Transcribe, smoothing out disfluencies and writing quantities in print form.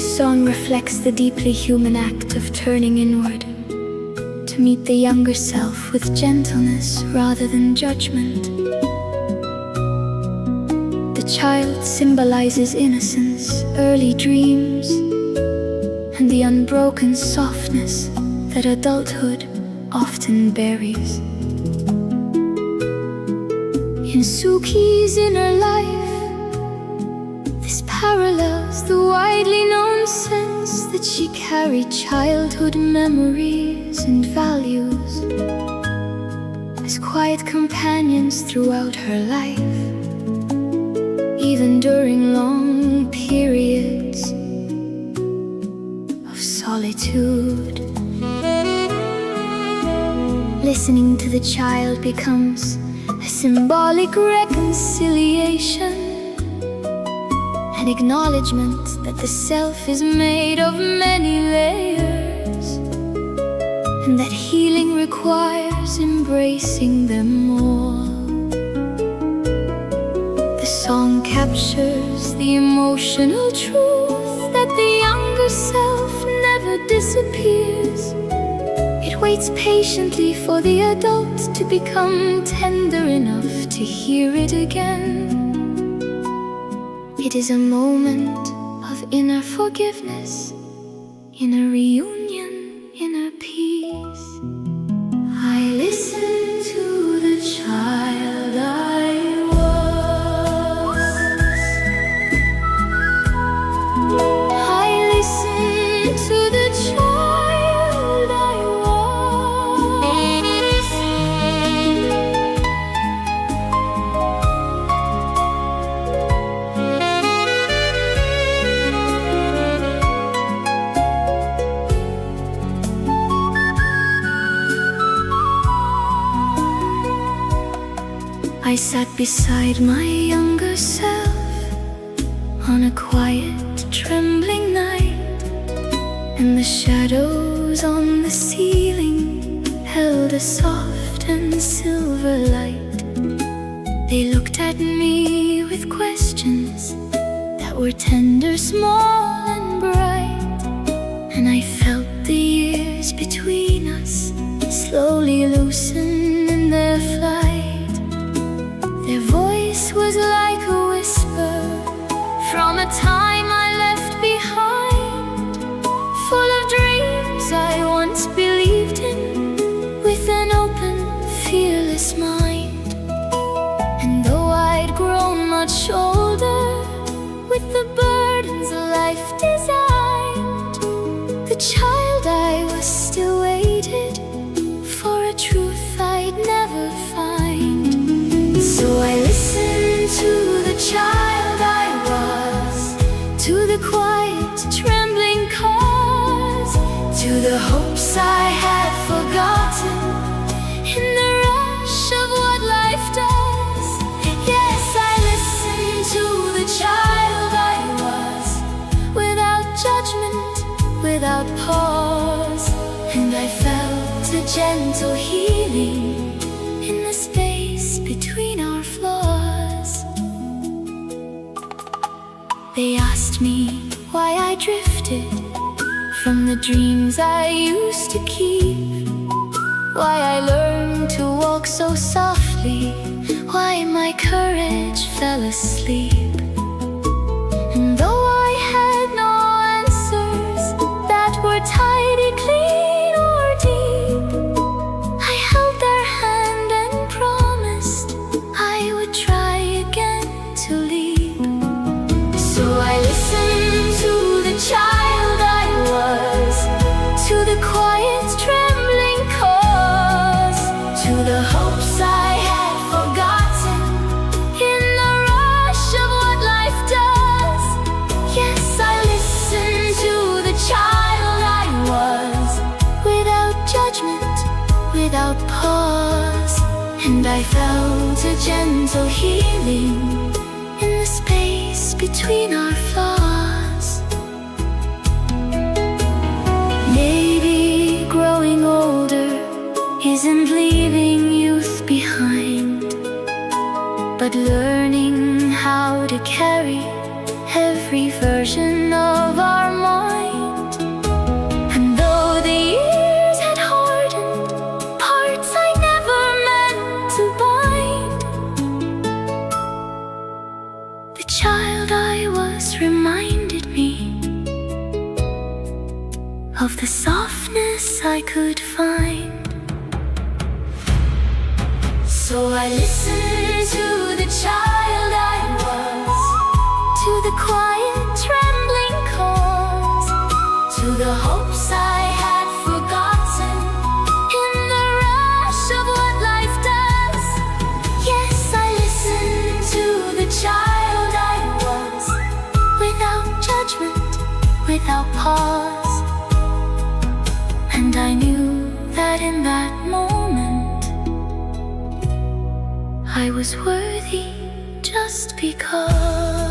His song reflects the deeply human act of turning inward, to meet the younger self with gentleness rather than judgment. The child symbolizes innocence, early dreams, and the unbroken softness that adulthood often buries. In Suu Kyi's inner life, this parallels the widely known sense that she carried childhood memories and values as quiet companions throughout her life, even during long periods of solitude. Listening to the child becomes a symbolic reconciliation, an acknowledgment that the self is made of many layers, and that healing requires embracing them all. The song captures the emotional truth that the younger self never disappears. It waits patiently for the adult to become tender enough to hear it again. It is a moment of inner forgiveness, inner reunion, inner peace. I listen to the child I was. I listen to the child I I sat beside my younger self on a quiet, trembling night, and the shadows on the ceiling held a soft and silver light. They looked at me with questions that were tender, small and bright, and I felt the years between us slowly loosen in their flight. Their voice was like a whisper from a time I left behind, full of dreams I once believed in, with an open, fearless mind. And though I'd grown much older, with the burdens life designed, the child I was still waited for a truth I'd never find. So I listened to the child I was, to the quiet, trembling cause, to the hopes I had forgotten in the rush of what life does. Yes, I listened to the child I was, without judgment, without pause, and I felt a gentle healing in the space between our flaws. They asked me why I drifted from the dreams I used to keep, why I learned to walk so softly, why my courage fell asleep. And though I had no answers that were tidy, clean or deep, I held their hand and promised I would try again to leap. So I listened to the child I was, to the quiet, trembling cause, to the hopes I had forgotten in the rush of what life does. Yes, I listened to the child I was, without judgment, without pause, and I felt a gentle healing in the space between our flaws. Maybe growing older isn't leaving youth behind, but learning how to carry every version of our moment. child I was reminded me of the softness I could find. So I listened to the child I was, to the quiet trembling calls, to the hopes I had forgotten in the rush of what life does. Yes, I listened to the child I was, without judgment, without pause. And I knew that in that moment I was worthy just because.